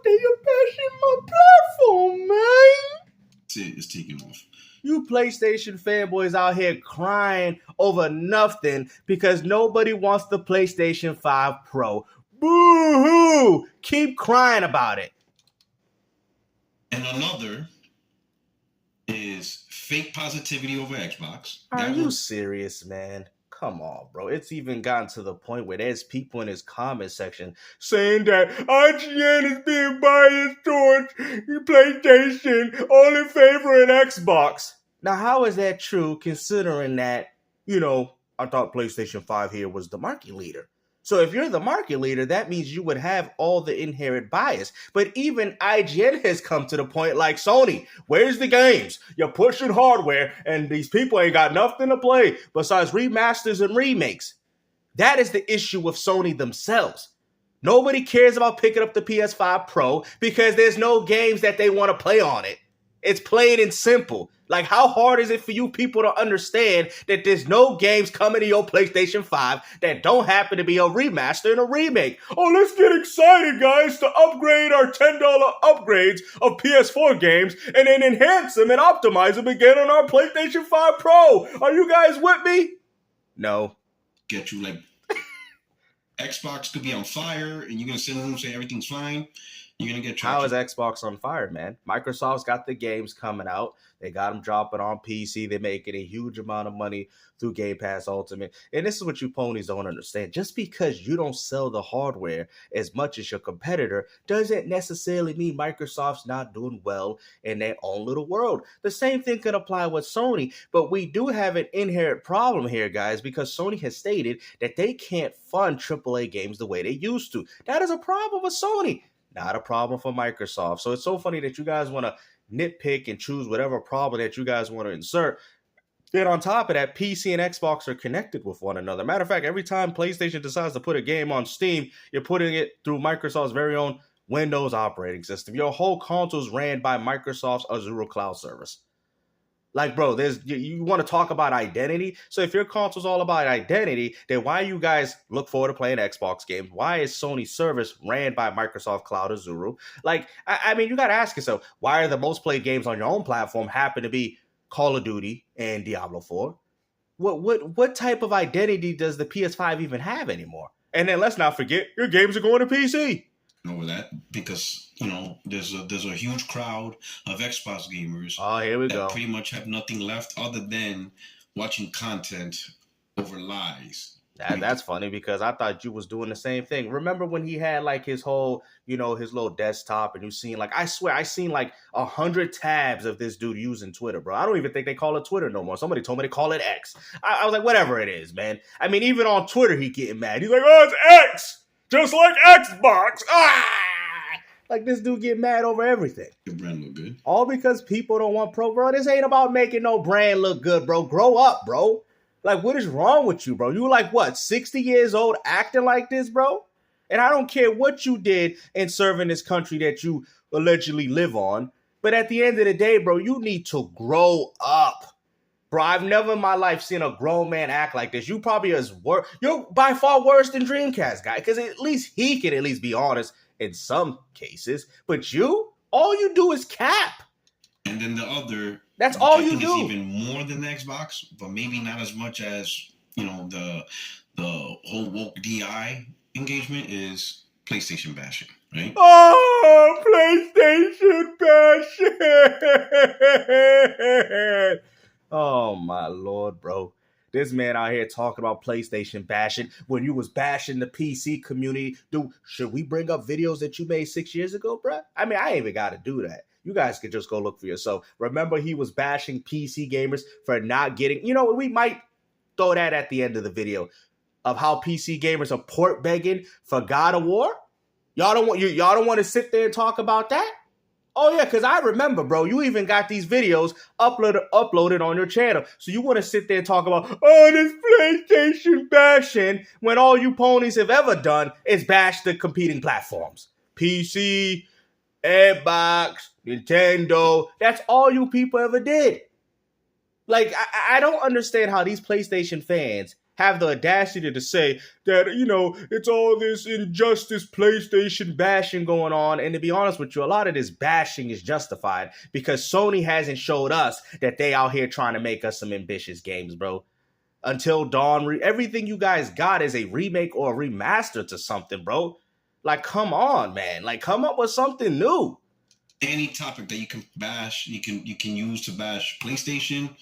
You're bashing my platform, man. It's taking off. You PlayStation fanboys out here crying over nothing because nobody wants the PlayStation 5 Pro. Boo-hoo! Keep crying about it. And another is fake positivity over Xbox. Are you serious, man? Come on, bro. It's even gotten to the point where there's people in his comment section saying that IGN is being biased towards PlayStation, only favoring Xbox. Now, how is that true considering that, I thought PlayStation 5 here was the market leader. So if you're the market leader, that means you would have all the inherent bias. But even IGN has come to the point like, Sony, where's the games? You're pushing hardware and these people ain't got nothing to play besides remasters and remakes. That is the issue with Sony themselves. Nobody cares about picking up the PS5 Pro because there's no games that they want to play on it. It's plain and simple. Like, how hard is it for you people to understand that there's no games coming to your PlayStation 5 that don't happen to be a remaster and a remake? Oh, let's get excited, guys, to upgrade our $10 upgrades of PS4 games and then enhance them and optimize them again on our PlayStation 5 Pro. Are you guys with me? No. Get you, like, Xbox could be on fire and you're going to sit in the room and say everything's fine. You're going to get traction. How is Xbox on fire, man? Microsoft's got the games coming out. They got them dropping on PC. They're making a huge amount of money through Game Pass Ultimate. And this is what you ponies don't understand. Just because you don't sell the hardware as much as your competitor doesn't necessarily mean Microsoft's not doing well in their own little world. The same thing can apply with Sony, but we do have an inherent problem here, guys, because Sony has stated that they can't fund AAA games the way they used to. That is a problem with Sony. Not a problem for Microsoft. So it's so funny that you guys want to nitpick and choose whatever problem that you guys want to insert. Then on top of that, PC and Xbox are connected with one another. Matter of fact, every time PlayStation decides to put a game on Steam, you're putting it through Microsoft's very own Windows operating system. Your whole console is ran by Microsoft's Azure cloud service. Like, bro, you want to talk about identity? So if your console's all about identity, then why you guys look forward to playing Xbox games? Why is Sony's service ran by Microsoft Cloud Azure? Like, I mean, you got to ask yourself, why are the most played games on your own platform happen to be Call of Duty and Diablo 4? What type of identity does the PS5 even have anymore? And then let's not forget, your games are going to PC. Over that, because there's a huge crowd of Xbox gamers. Oh, here we go. Pretty much have nothing left other than watching content over lies. That's funny because I thought you was doing the same thing. Remember when he had like his whole, his little desktop, and you seen like, I swear I seen like 100 tabs of this dude using Twitter, bro. I don't even think they call it Twitter no more. Somebody told me to call it X. I was like, whatever it is, man. I mean, even on Twitter, he getting mad. He's like, oh, it's X. Just like Xbox. Like this dude get mad over everything. Your brand look good. All because people don't want pro, bro. This ain't about making no brand look good, bro. Grow up, bro. Like, what is wrong with you, bro? You like, what, 60 years old acting like this, bro? And I don't care what you did in serving this country that you allegedly live on. But at the end of the day, bro, you need to grow up. Bro, I've never in my life seen a grown man act like this. You probably you're by far worse than Dreamcast guy, because at least he can at least be honest in some cases. But all you do is cap. And then the other, that's all you do. Is even more than the Xbox, but maybe not as much as the whole woke DI engagement is PlayStation bashing, right? Oh, PlayStation bashing. Oh, my Lord, bro. This man out here talking about PlayStation bashing when you was bashing the PC community. Dude, should we bring up videos that you made 6 years ago, bro? I mean, I ain't even got to do that. You guys could just go look for yourself. Remember, he was bashing PC gamers for not getting... we might throw that at the end of the video of how PC gamers are port begging for God of War. Y'all don't want to sit there and talk about that? Oh, yeah, because I remember, bro, you even got these videos uploaded on your channel. So you want to sit there and talk about, this PlayStation bashing, when all you ponies have ever done is bash the competing platforms. PC, Xbox, Nintendo. That's all you people ever did. Like, I don't understand how these PlayStation fans have the audacity to say that, it's all this injustice PlayStation bashing going on. And to be honest with you, a lot of this bashing is justified because Sony hasn't showed us that they out here trying to make us some ambitious games, bro. Until Dawn, everything you guys got is a remake or a remaster to something, bro. Like, come on, man. Like, come up with something new. Any topic that you can bash, you can use to bash PlayStation,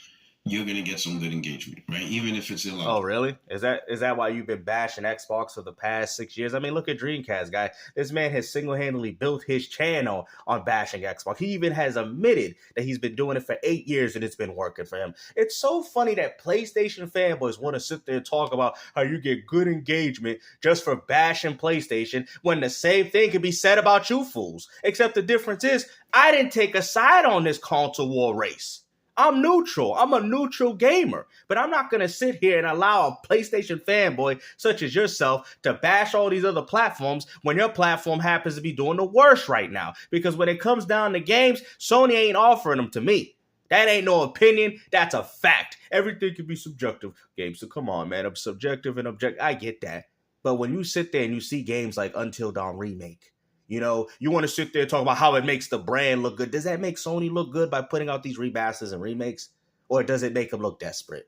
you're gonna get some good engagement, right? Even if it's illogical. Oh, really? Is that why you've been bashing Xbox for the past 6 years? I mean, look at Dreamcast, guy. This man has single-handedly built his channel on bashing Xbox. He even has admitted that he's been doing it for 8 years and it's been working for him. It's so funny that PlayStation fanboys want to sit there and talk about how you get good engagement just for bashing PlayStation when the same thing can be said about you fools. Except the difference is, I didn't take a side on this console war race. I'm neutral. I'm a neutral gamer. But I'm not going to sit here and allow a PlayStation fanboy such as yourself to bash all these other platforms when your platform happens to be doing the worst right now. Because when it comes down to games, Sony ain't offering them to me. That ain't no opinion. That's a fact. Everything can be subjective. Games, so come on, man. I'm subjective and objective. I get that. But when you sit there and you see games like Until Dawn Remake, you want to sit there and talk about how it makes the brand look good. Does that make Sony look good by putting out these remasters and remakes? Or does it make them look desperate?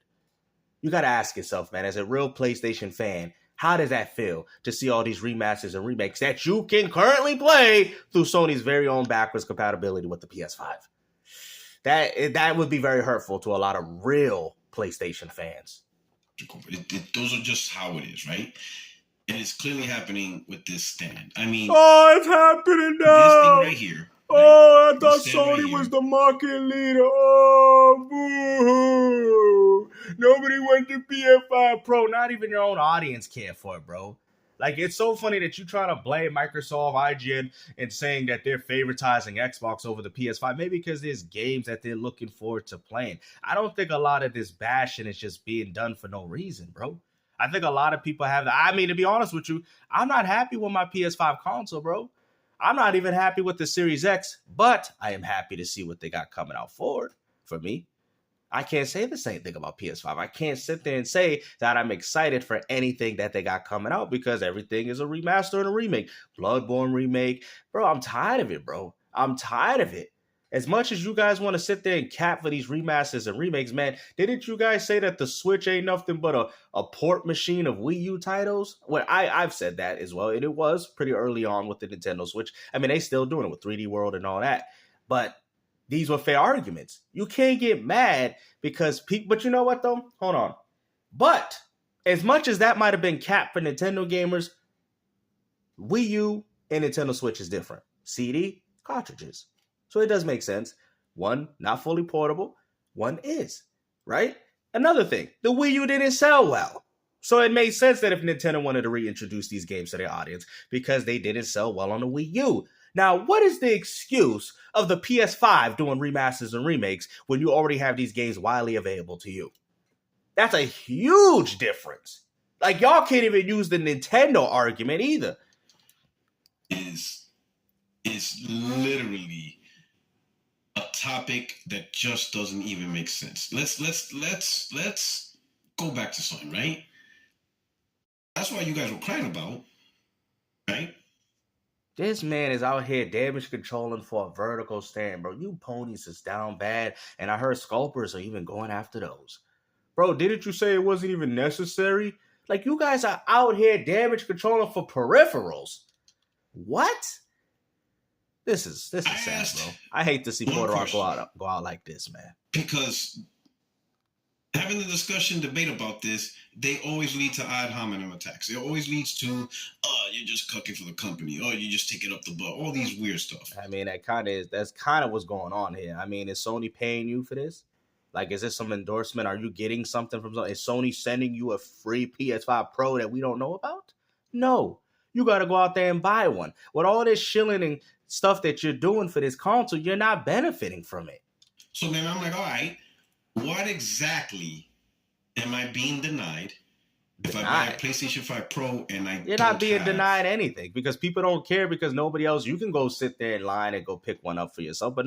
You got to ask yourself, man, as a real PlayStation fan, how does that feel to see all these remasters and remakes that you can currently play through Sony's very own backwards compatibility with the PS5? That would be very hurtful to a lot of real PlayStation fans. Those are just how it is, right? And it's clearly happening with this stand. I mean, it's happening now. This thing right here. Right? Oh, I thought Sony was the market leader. Oh, boo-hoo. Nobody went to PS5 Pro. Not even your own audience cared for it, bro. Like, it's so funny that you try to blame Microsoft, IGN, and saying that they're favoritizing Xbox over the PS5. Maybe because there's games that they're looking forward to playing. I don't think a lot of this bashing is just being done for no reason, bro. I think a lot of people have that. I mean, to be honest with you, I'm not happy with my PS5 console, bro. I'm not even happy with the Series X, but I am happy to see what they got coming out forward for me. I can't say the same thing about PS5. I can't sit there and say that I'm excited for anything that they got coming out because everything is a remaster and a remake. Bloodborne remake. Bro, I'm tired of it, bro. I'm tired of it. As much as you guys want to sit there and cap for these remasters and remakes, man, didn't you guys say that the Switch ain't nothing but a port machine of Wii U titles? Well, I've said that as well, and it was pretty early on with the Nintendo Switch. I mean, they still doing it with 3D World and all that, but these were fair arguments. You can't get mad because people, but you know what though? Hold on. But as much as that might have been capped for Nintendo gamers, Wii U and Nintendo Switch is different. CD, cartridges. So it does make sense. One, not fully portable. One is, right? Another thing, the Wii U didn't sell well. So it made sense that if Nintendo wanted to reintroduce these games to their audience because they didn't sell well on the Wii U. Now, what is the excuse of the PS5 doing remasters and remakes when you already have these games widely available to you? That's a huge difference. Like, y'all can't even use the Nintendo argument either. Is literally a topic that just doesn't even make sense. Let's go back to something, right? That's why you guys were crying about, right? This man is out here damage controlling for a vertical stand, bro. You ponies is down bad, and I heard scalpers are even going after those. Bro, didn't you say it wasn't even necessary? Like, you guys are out here damage controlling for peripherals. What? This is sad, bro. I hate to see Puerto go out like this, man. Because having the discussion, debate about this, they always lead to ad hominem attacks. It always leads to, you're just cooking for the company. Oh, you just take it up the butt. All these weird stuff. I mean, that's kind of what's going on here. I mean, is Sony paying you for this? Like, is this some endorsement? Are you getting something from Sony? Is Sony sending you a free PS5 Pro that we don't know about? No. You got to go out there and buy one. With all this shilling and stuff that you're doing for this console, you're not benefiting from it. So then I'm like, all right, what exactly am I being denied if I buy a PlayStation 5 Pro and You're not being denied anything because people don't care because nobody else, you can go sit there in line and go pick one up for yourself, but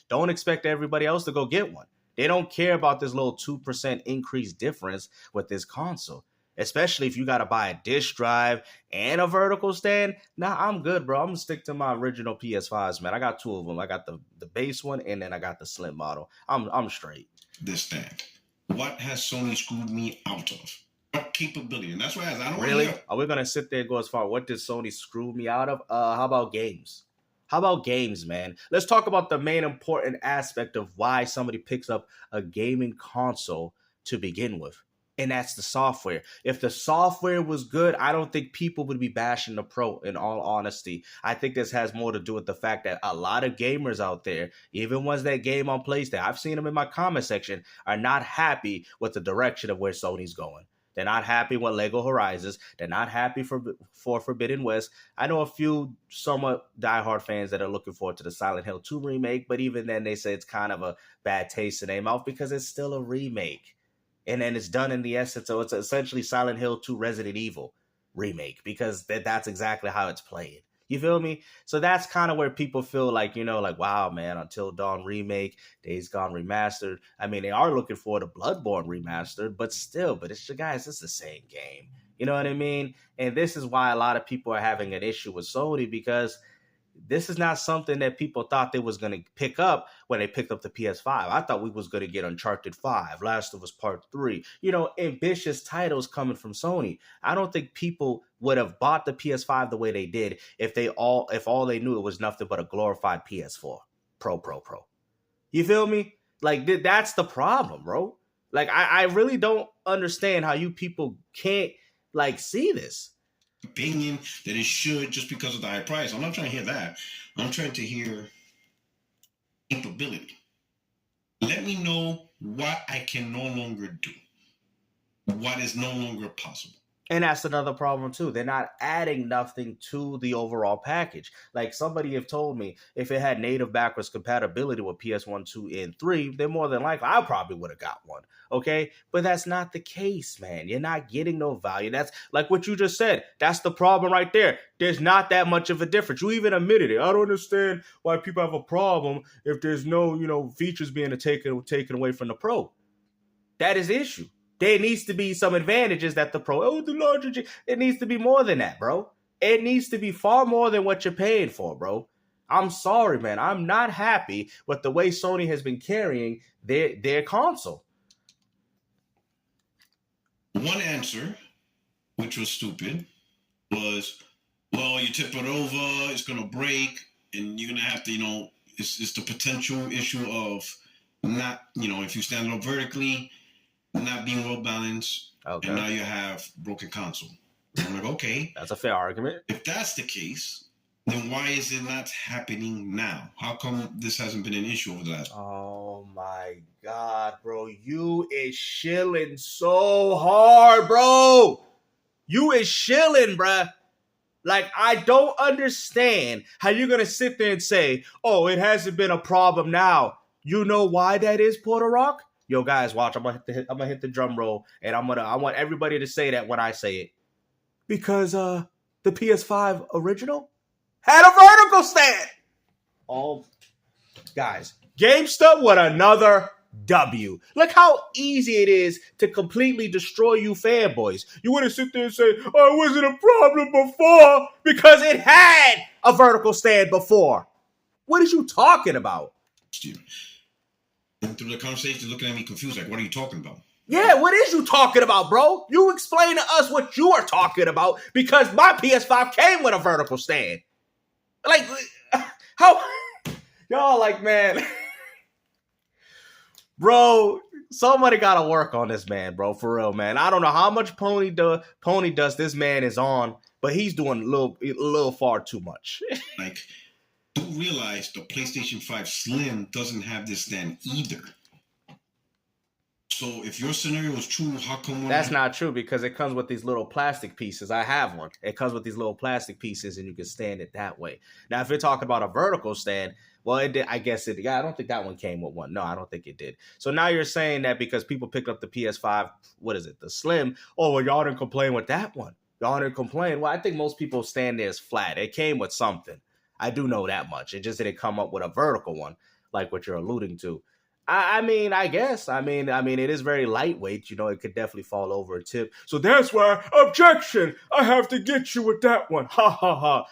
don't expect everybody else to go get one. They don't care about this little 2% increase difference with this console. Especially if you got to buy a disk drive and a vertical stand. Nah, I'm good, bro. I'm going to stick to my original PS5s, man. I got two of them. I got the base one, and then I got the slim model. I'm straight. This stand. What has Sony screwed me out of? What capability? And that's why I don't Really? want to hear. Are we going to sit there and go as far? What did Sony screw me out of? How about games? How about games, man? Let's talk about the main important aspect of why somebody picks up a gaming console to begin with. And that's the software. If the software was good, I don't think people would be bashing the Pro, in all honesty. I think this has more to do with the fact that a lot of gamers out there, even ones that game on PlayStation, I've seen them in my comment section, are not happy with the direction of where Sony's going. They're not happy with Lego Horizons. They're not happy for Forbidden West. I know a few somewhat diehard fans that are looking forward to the Silent Hill 2 remake, but even then they say it's kind of a bad taste in their mouth because it's still a remake. And then it's done in the essence, so it's essentially Silent Hill 2 Resident Evil remake because that's exactly how it's played. You feel me? So that's kind of where people feel like, like, wow, man, Until Dawn remake, Days Gone remastered. I mean, they are looking for the Bloodborne remastered, but it's guys, it's the same game. You know what I mean? And this is why a lot of people are having an issue with Sony because this is not something that people thought they was going to pick up when they picked up the PS5. I thought we was going to get Uncharted 5, Last of Us Part 3, ambitious titles coming from Sony. I don't think people would have bought the PS5 the way they did if all they knew it was nothing but a glorified PS4 Pro. You feel me? Like, that's the problem, bro. Like, I really don't understand how you people can't, see this. Opinion that it should just because of the high price. I'm not trying to hear that. I'm trying to hear capability. Let me know what I can no longer do. What is no longer possible. And that's another problem too. They're not adding nothing to the overall package. Like somebody have told me, if it had native backwards compatibility with PS1, 2, and 3, then more than likely I probably would have got one. Okay? But that's not the case, man. You're not getting no value. That's like what you just said. That's the problem right there. There's not that much of a difference. You even admitted it. I don't understand why people have a problem if there's no, features being taken away from the Pro. That is the issue. There needs to be some advantages that the Pro, the larger, it needs to be more than that, bro. It needs to be far more than what you're paying for, bro. I'm sorry, man. I'm not happy with the way Sony has been carrying their console. One answer, which was stupid, was, well, you tip it over, it's going to break, and you're going to have to, it's the potential issue of not, if you stand it up vertically, not being well balanced, okay. And now you have broken console. And I'm like, okay. That's a fair argument. If that's the case, then why is it not happening now? How come this hasn't been an issue over the last? Oh my God, bro. You is shilling so hard, bro. You is shilling, bruh. Like, I don't understand how you're going to sit there and say, oh, it hasn't been a problem now. You know why that is, Puerto Rock? Yo, guys, watch. I'm gonna hit the drum roll, and I want everybody to say that when I say it. Because the PS5 original had a vertical stand. Oh, guys, GameStop with another W. Look how easy it is to completely destroy you fanboys. You want to sit there and say, oh, it wasn't a problem before because it had a vertical stand before. What are you talking about? Steven. Through the conversation, looking at me confused, like, what are you talking about? Yeah, what is you talking about, bro? You explain to us what you are talking about because my PS5 came with a vertical stand. Like, how? Y'all like, man. Bro, somebody got to work on this man, bro, for real, man. I don't know how much pony dust this man is on, but he's doing a little far too much. Like, do realize the PlayStation 5 Slim doesn't have this stand either. So if your scenario is true, how come that's not true because it comes with these little plastic pieces. I have one. It comes with these little plastic pieces and you can stand it that way. Now, if you're talking about a vertical stand, well, it did. I guess it. Yeah, I don't think that one came with one. No, I don't think it did. So now you're saying that because people picked up the PS5, what is it, the Slim? Oh, well, y'all didn't complain with that one. Y'all didn't complain. Well, I think most people stand there as flat. It came with something. I do know that much. It just didn't come up with a vertical one like what you're alluding to. I mean, I guess. I mean, it is very lightweight. You know, it could definitely fall over a tip. So that's why, objection. I have to get you with that one. Ha ha ha.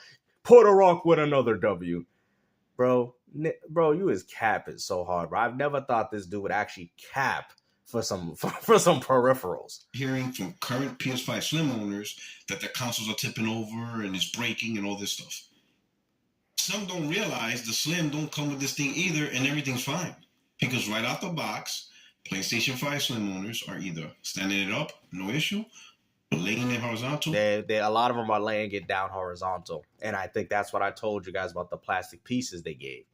Puerto Rock with another W, bro. Bro, you is capping so hard, bro. I've never thought this dude would actually cap for some for some peripherals. Hearing from current PS5 Slim owners that their consoles are tipping over and it's breaking and all this stuff. Some don't realize the Slim don't come with this thing either, and everything's fine. Because right out the box, PlayStation 5 Slim owners are either standing it up, no issue, or laying it horizontal. A lot of them are laying it down horizontal. And I think that's what I told you guys about the plastic pieces they gave,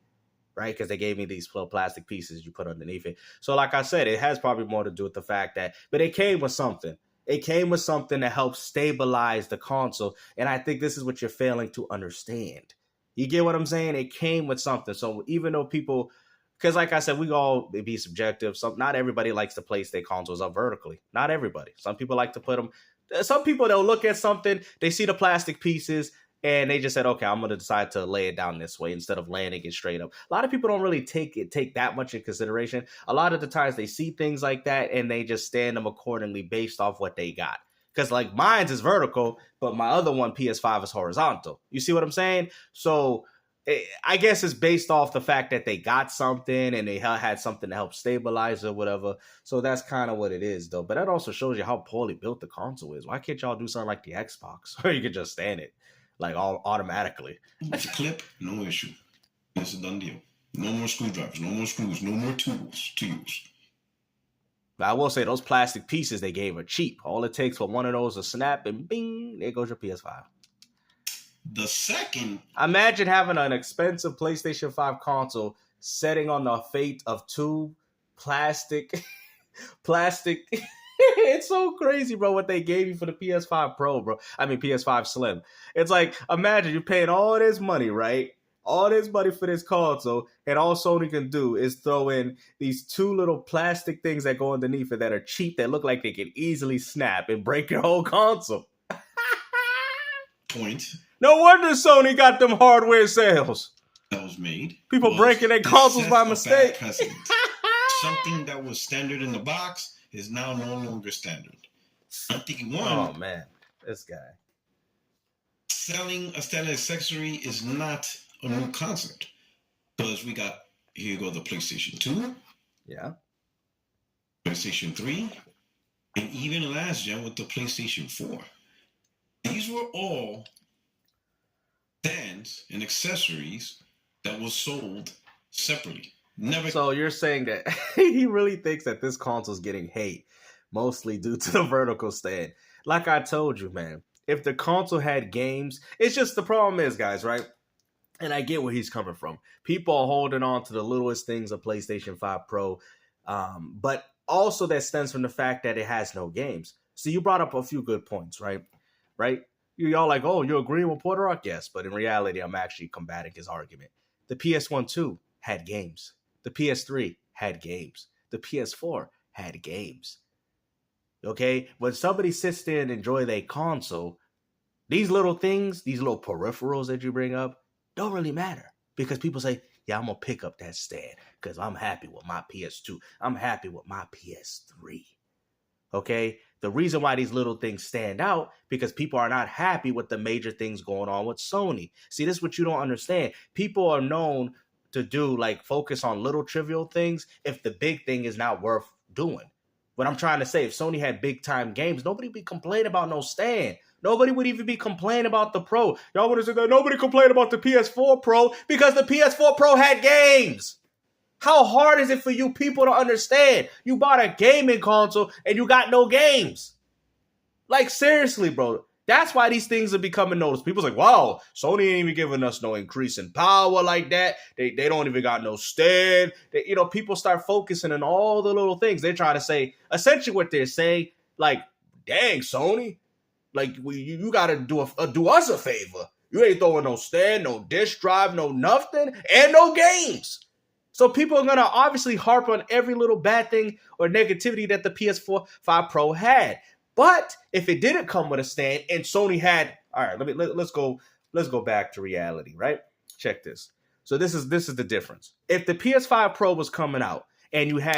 right? Because they gave me these little plastic pieces you put underneath it. So like I said, it has probably more to do with the fact that, but it came with something. It came with something to help stabilize the console. And I think this is what you're failing to understand. You get what I'm saying? It came with something. So even though people, because like I said, we all be subjective. Not everybody likes to place their consoles up vertically. Not everybody. Some people like to put them. Some people, they'll look at something, they see the plastic pieces, and they just said, okay, I'm going to decide to lay it down this way instead of landing it straight up. A lot of people don't really take that much in consideration. A lot of the times they see things like that, and they just stand them accordingly based off what they got. Because like mine's is vertical, but my other one, PS5, is horizontal. You see what I'm saying? So I guess it's based off the fact that they got something and they had something to help stabilize it or whatever. So that's kind of what it is, though. But that also shows you how poorly built the console is. Why can't y'all do something like the Xbox where you can just stand it like all automatically? It's a clip, no issue. It's a done deal. No more screwdrivers, no more screws, no more tools to use. But I will say those plastic pieces they gave are cheap. All it takes for one of those to snap and bing, there goes your PS5. The second, imagine having an expensive PlayStation 5 console setting on the fate of two plastic. It's so crazy, bro, what they gave you for the PS5 Pro, bro. I mean, PS5 Slim. It's like, imagine you're paying all this money, right? All this money for this console, and all Sony can do is throw in these two little plastic things that go underneath it that are cheap, that look like they can easily snap and break your whole console. Point. No wonder Sony got them hardware sales. That was made. People breaking their consoles by mistake. Something that was standard in the box is now no longer standard. I'm thinking Oh man, this guy. Selling a standard accessory is not a new concept. Because we got, here you go, the PlayStation 2. Yeah. PlayStation 3. And even last gen with the PlayStation 4. These were all stands and accessories that was sold separately. Never. So you're saying that he really thinks that this console's getting hate, mostly due to the vertical stand. Like I told you, man, if the console had games, it's just the problem is, guys, right? And I get where he's coming from. People are holding on to the littlest things of PlayStation 5 Pro, but also that stems from the fact that it has no games. So you brought up a few good points, right? Right? Y'all like, oh, you're agreeing with Puerto Rock? Yes, but in reality, I'm actually combating his argument. The PS1 2 had games. The PS3 had games. The PS4 had games. Okay? When somebody sits there and enjoy their console, these little things, these little peripherals that you bring up, don't really matter. Because people say, yeah, I'm going to pick up that stand because I'm happy with my PS2. I'm happy with my PS3. Okay? The reason why these little things stand out, because people are not happy with the major things going on with Sony. See, this is what you don't understand. People are known to do, like, focus on little trivial things if the big thing is not worth doing. What I'm trying to say, if Sony had big time games, nobody would be complaining about no stand. Nobody would even be complaining about the Pro. Y'all would have said that nobody complained about the PS4 Pro because the PS4 Pro had games. How hard is it for you people to understand? You bought a gaming console and you got no games. Like, seriously, bro. That's why these things are becoming noticed. People's like, wow, Sony ain't even giving us no increase in power like that. They don't even got no stand. People start focusing on all the little things. They're trying to say, essentially what they're saying, like, dang, Sony, like, you got to do us a favor. You ain't throwing no stand, no disk drive, no nothing, and no games. So people are going to obviously harp on every little bad thing or negativity that the PS4 5 Pro had. But if it didn't come with a stand and Sony had, all right, let's go back to reality, right? Check this. So this is the difference. If the PS5 Pro was coming out and you had